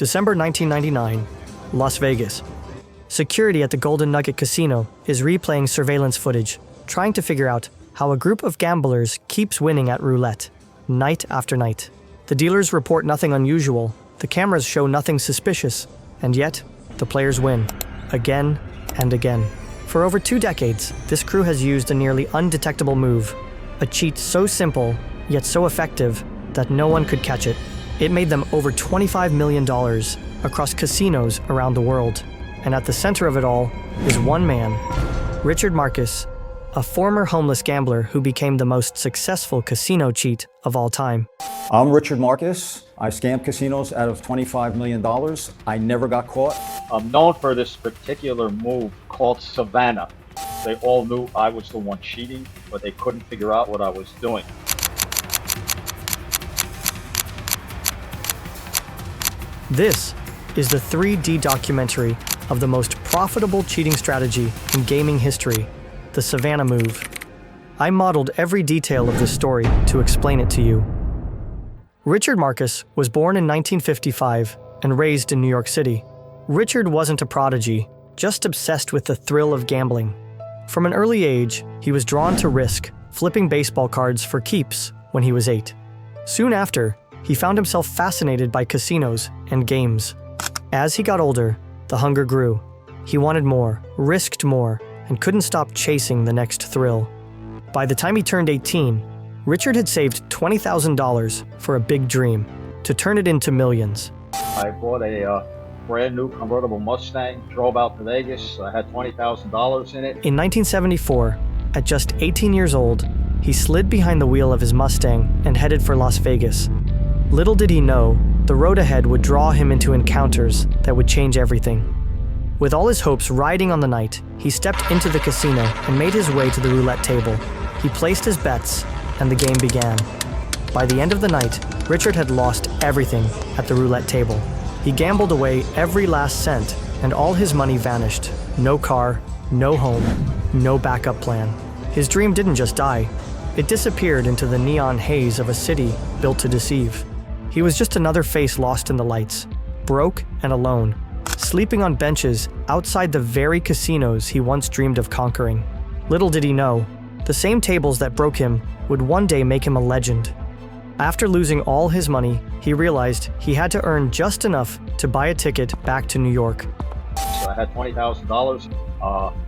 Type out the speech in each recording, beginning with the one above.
December 1999, Las Vegas. Security at the Golden Nugget Casino is replaying surveillance footage, trying to figure out how a group of gamblers keeps winning at roulette, night after night. The dealers report nothing unusual, the cameras show nothing suspicious, and yet, the players win, again and again. For over 2 decades, this crew has used a nearly undetectable move, a cheat so simple, yet so effective, that no one could catch it. It made them over $25 million across casinos around the world. And at the center of it all is one man, Richard Marcus, a former homeless gambler who became the most successful casino cheat of all time. I'm Richard Marcus. I scammed casinos out of $25 million. I never got caught. I'm known for this particular move called Savannah. They all knew I was the one cheating, but they couldn't figure out what I was doing. This is the 3D documentary of the most profitable cheating strategy in gaming history, the Savannah Move. I modeled every detail of this story to explain it to you. Richard Marcus was born in 1955 and raised in New York City. Richard wasn't a prodigy, just obsessed with the thrill of gambling. From an early age, he was drawn to risk, flipping baseball cards for keeps when he was 8. Soon after, he found himself fascinated by casinos and games. As he got older, the hunger grew. He wanted more, risked more, and couldn't stop chasing the next thrill. By the time he turned 18, Richard had saved $20,000 for a big dream, to turn it into millions. I bought a brand new convertible Mustang, drove out to Vegas. I had $20,000 in it. In 1974, at just 18 years old, he slid behind the wheel of his Mustang and headed for Las Vegas. Little did he know, the road ahead would draw him into encounters that would change everything. With all his hopes riding on the night, he stepped into the casino and made his way to the roulette table. He placed his bets, and the game began. By the end of the night, Richard had lost everything at the roulette table. He gambled away every last cent, and all his money vanished. No car, no home, no backup plan. His dream didn't just die. It disappeared into the neon haze of a city built to deceive. He was just another face lost in the lights, broke and alone, sleeping on benches outside the very casinos he once dreamed of conquering. Little did he know, the same tables that broke him would one day make him a legend. After losing all his money, he realized he had to earn just enough to buy a ticket back to New York. So I had $20,000.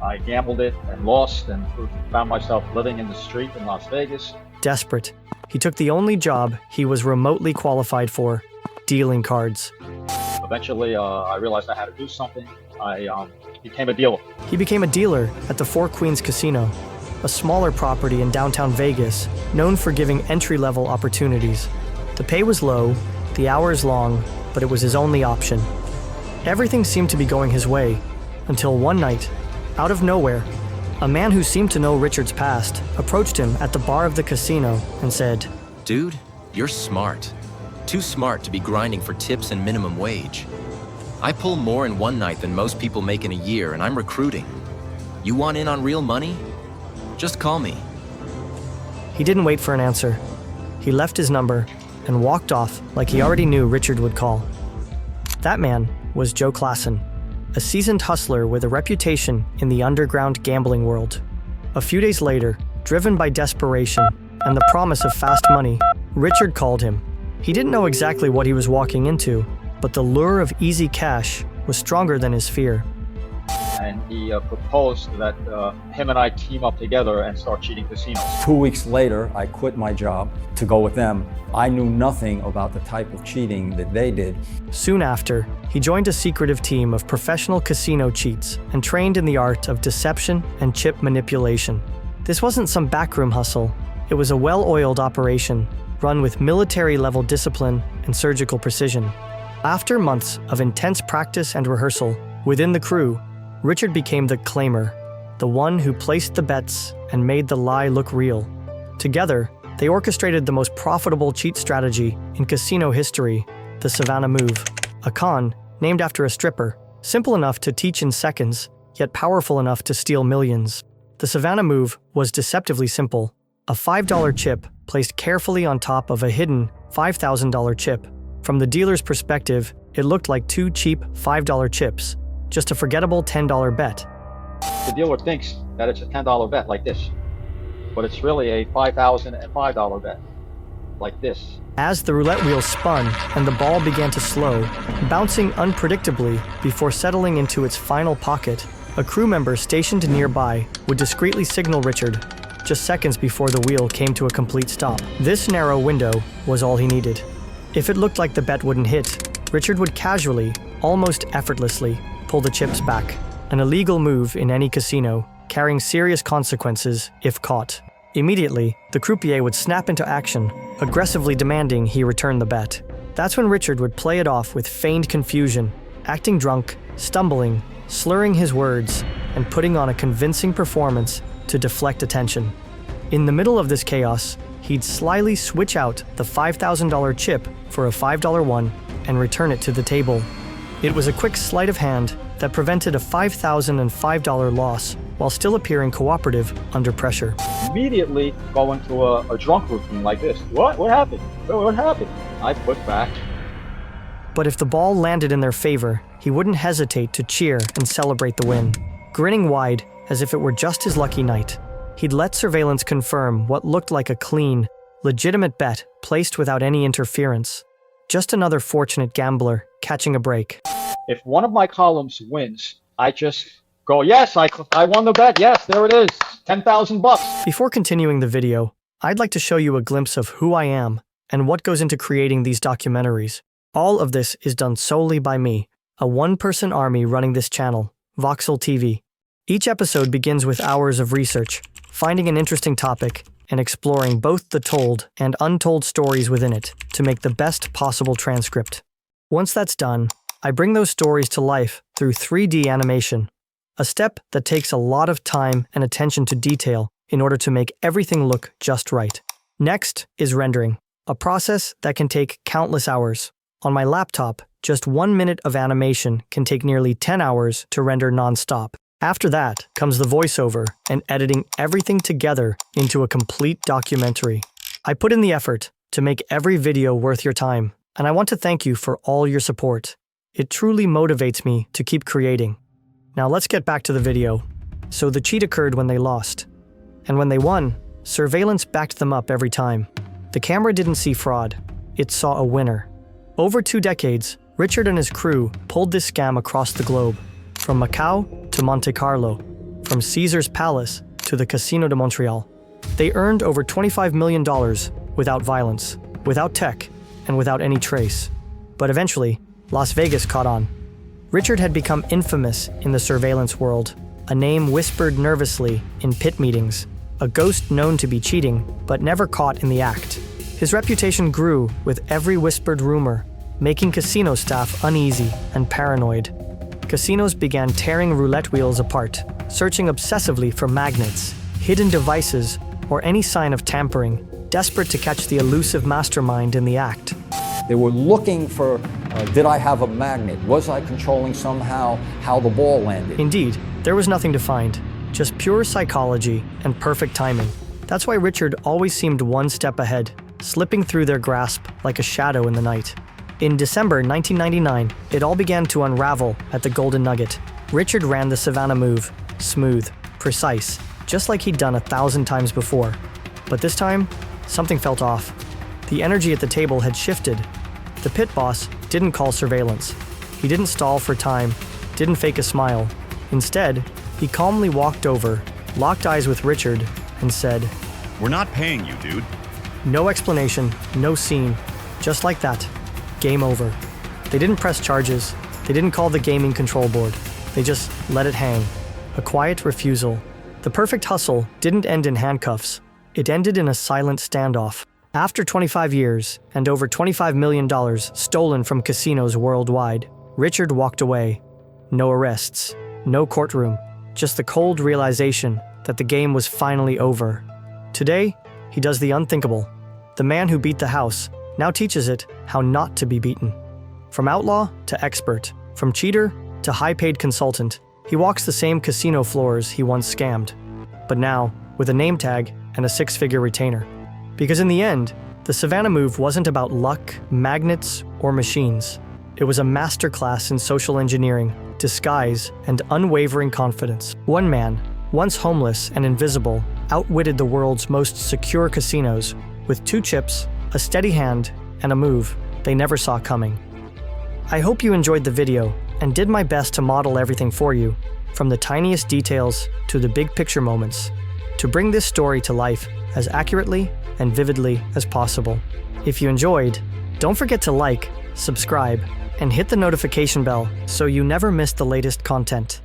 I gambled it and lost and found myself living in the street in Las Vegas. Desperate, he took the only job he was remotely qualified for, dealing cards. Eventually, I realized I had to do something. I became a dealer. He became a dealer at the Four Queens Casino, a smaller property in downtown Vegas, known for giving entry-level opportunities. The pay was low, the hours long, but it was his only option. Everything seemed to be going his way, until one night, out of nowhere, a man who seemed to know Richard's past approached him at the bar of the casino and said, "Dude, you're smart. Too smart to be grinding for tips and minimum wage. I pull more in one night than most people make in a year, and I'm recruiting. You want in on real money? Just call me." He didn't wait for an answer. He left his number and walked off like he already knew Richard would call. That man was Joe Klassen, a seasoned hustler with a reputation in the underground gambling world. A few days later, driven by desperation and the promise of fast money, Richard called him. He didn't know exactly what he was walking into, but the lure of easy cash was stronger than his fear. And he proposed that him and I team up together and start cheating casinos. 2 weeks later, I quit my job to go with them. I knew nothing about the type of cheating that they did. Soon after, he joined a secretive team of professional casino cheats and trained in the art of deception and chip manipulation. This wasn't some backroom hustle. It was a well-oiled operation, run with military-level discipline and surgical precision. After months of intense practice and rehearsal, within the crew, Richard became the claimer, the one who placed the bets and made the lie look real. Together, they orchestrated the most profitable cheat strategy in casino history, the Savannah Move, a con named after a stripper, simple enough to teach in seconds, yet powerful enough to steal millions. The Savannah Move was deceptively simple, a $5 chip placed carefully on top of a hidden $5,000 chip. From the dealer's perspective, It looked like two cheap $5 chips, just a forgettable $10 bet. The dealer thinks that it's a $10 bet like this, but it's really a $5,005 bet like this. As the roulette wheel spun and the ball began to slow, bouncing unpredictably before settling into its final pocket, a crew member stationed nearby would discreetly signal Richard just seconds before the wheel came to a complete stop. This narrow window was all he needed. If it looked like the bet wouldn't hit, Richard would casually, almost effortlessly, pull the chips back. An illegal move in any casino, carrying serious consequences if caught. Immediately, the croupier would snap into action, aggressively demanding he return the bet. That's when Richard would play it off with feigned confusion, acting drunk, stumbling, slurring his words, and putting on a convincing performance to deflect attention. In the middle of this chaos, he'd slyly switch out the $5,000 chip for a $5 one and return it to the table. It was a quick sleight of hand that prevented a $5,005 loss while still appearing cooperative under pressure. Immediately go into a drunk routine like this. What? What happened? What happened? I put back. But if the ball landed in their favor, he wouldn't hesitate to cheer and celebrate the win. Grinning wide, as if it were just his lucky night, he'd let surveillance confirm what looked like a clean, legitimate bet placed without any interference. Just another fortunate gambler catching a break. If one of my columns wins, I just go, yes, I won the bet. Yes, there it is. 10,000 bucks. Before continuing the video, I'd like to show you a glimpse of who I am and what goes into creating these documentaries. All of this is done solely by me, a one-person army running this channel, Voxel TV. Each episode begins with hours of research, finding an interesting topic, and exploring both the told and untold stories within it to make the best possible transcript. Once that's done, I bring those stories to life through 3D animation, a step that takes a lot of time and attention to detail in order to make everything look just right. Next is rendering, a process that can take countless hours. On my laptop, just 1 minute of animation can take nearly 10 hours to render non-stop. After that comes the voiceover and editing everything together into a complete documentary. I put in the effort to make every video worth your time, and I want to thank you for all your support. It truly motivates me to keep creating. Now let's get back to the video. So the cheat occurred when they lost. And when they won, surveillance backed them up every time. The camera didn't see fraud, it saw a winner. Over 2 decades, Richard and his crew pulled this scam across the globe, from Macau to Monte Carlo, from Caesar's Palace to the Casino de Montréal. They earned over $25 million without violence, without tech, and without any trace. But eventually, Las Vegas caught on. Richard had become infamous in the surveillance world, a name whispered nervously in pit meetings, a ghost known to be cheating, but never caught in the act. His reputation grew with every whispered rumor, making casino staff uneasy and paranoid. Casinos began tearing roulette wheels apart, searching obsessively for magnets, hidden devices, or any sign of tampering, desperate to catch the elusive mastermind in the act. They were looking for, did I have a magnet? Was I controlling somehow how the ball landed? Indeed, there was nothing to find, just pure psychology and perfect timing. That's why Richard always seemed one step ahead, slipping through their grasp like a shadow in the night. In December 1999, it all began to unravel at the Golden Nugget. Richard ran the Savannah Move, smooth, precise, just like he'd done 1,000 times before. But this time, something felt off. The energy at the table had shifted. The pit boss didn't call surveillance. He didn't stall for time, didn't fake a smile. Instead, he calmly walked over, locked eyes with Richard, and said, "We're not paying you, dude." No explanation, no scene. Just like that. Game over. They didn't press charges. They didn't call the gaming control board. They just let it hang. A quiet refusal. The perfect hustle didn't end in handcuffs. It ended in a silent standoff. After 25 years and over $25 million stolen from casinos worldwide, Richard walked away. No arrests, no courtroom, just the cold realization that the game was finally over. Today, he does the unthinkable. The man who beat the house now teaches it how not to be beaten. From outlaw to expert, from cheater to high-paid consultant, he walks the same casino floors he once scammed, but now with a name tag and a 6-figure retainer. Because in the end, the Savannah Move wasn't about luck, magnets, or machines. It was a masterclass in social engineering, disguise, and unwavering confidence. One man, once homeless and invisible, outwitted the world's most secure casinos with 2 chips, a steady hand, and a move they never saw coming. I hope you enjoyed the video and did my best to model everything for you, from the tiniest details to the big picture moments, to bring this story to life as accurately and vividly as possible. If you enjoyed, don't forget to like, subscribe, and hit the notification bell so you never miss the latest content.